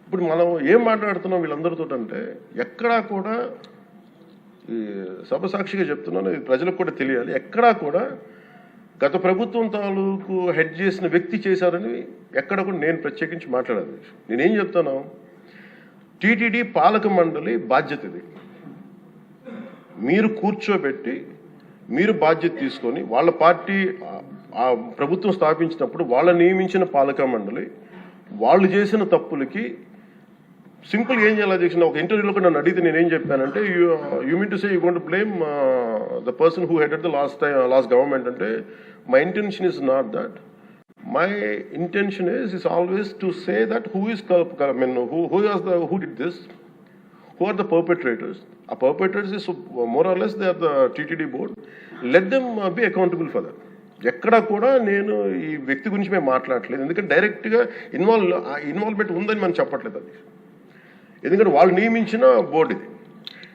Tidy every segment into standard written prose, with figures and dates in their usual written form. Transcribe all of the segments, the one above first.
ఇప్పుడు మనం ఏం మాట్లాడుతున్నాం వీళ్ళందరితో అంటే ఎక్కడా కూడా ఈ సభ సాక్షిగా చెప్తున్నాను, ఇది ప్రజలకు కూడా తెలియాలి, ఎక్కడా కూడా గత ప్రభుత్వం తాలూకు హెడ్ చేసిన వ్యక్తి చేశారని ఎక్కడ కూడా నేను ప్రత్యేకించి మాట్లాడాను. నేనేం చెప్తాను, టీటీడీ పాలక మండలి బాధ్యత ఇది. మీరు కూర్చోబెట్టి మీరు బాధ్యత తీసుకొని వాళ్ళ పార్టీ ఆ ప్రభుత్వం స్థాపించినప్పుడు వాళ్ళ నియమించిన పాలక మండలి వాళ్ళు చేసిన తప్పులకి సింపుల్ ఏం చేయాలి అధ్యక్ష, ఒక ఇంటర్వ్యూలో కూడా నన్ను అడిగితే నేనేం చెప్పానంటే you mean to say you going to blame the person who headed the last government అంటే my intention is not that. My intention is always to say that who did this, who are the perpetrators. A perpetrators is more or less they are the TTD board. Let them be accountable for that. ఎక్కడా కూడా నేను ఈ వ్యక్తి గురించి మేము మాట్లాడలేదు, ఎందుకంటే డైరెక్ట్గా ఇన్వాల్వ్మెంట్ ఉందని మనం చెప్పట్లేదు అది, ఎందుకంటే వాళ్ళు నియమించిన బోర్డు ఇది.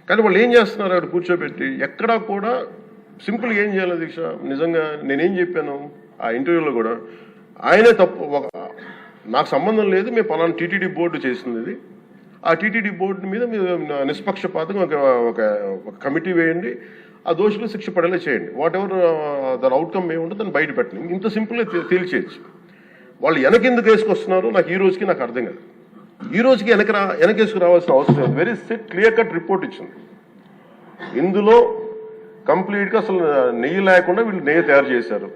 కానీ వాళ్ళు ఏం చేస్తున్నారు అక్కడ కూర్చోబెట్టి, ఎక్కడా కూడా సింపుల్ ఏం చేయాలి దీక్ష, నిజంగా నేనేం చెప్పాను ఆ ఇంటర్వ్యూలో కూడా, ఆయనే తప్పు, నాకు సంబంధం లేదు, మేము పలానా టీటీడీ బోర్డు చేసింది ఇది, ఆ టీటీడీ బోర్డు మీద మీరు నిష్పక్షపాతంగా ఒక కమిటీ వేయండి, ఆ దోషులు శిక్ష పడేలా చేయండి, వాట్ ఎవర్ దాని అవుట్కమ్ ఏముంటుందో దాన్ని బయట పెట్టండి, ఇంత సింపుల్గా తేల్చేయచ్చు. వాళ్ళు వెనకెందుకు వేసుకొస్తున్నారు నాకు ఈ రోజుకి నాకు అర్థం కాదు. ఈ రోజుకి వెనకేసుకు రావాల్సిన అవసరం లేదు. వెరీ క్లియర్ కట్ రిపోర్ట్ ఇచ్చింది. ఇందులో కంప్లీట్గా అసలు నెయ్యి లేకుండా వీళ్ళు నెయ్యి తయారు చేశారు.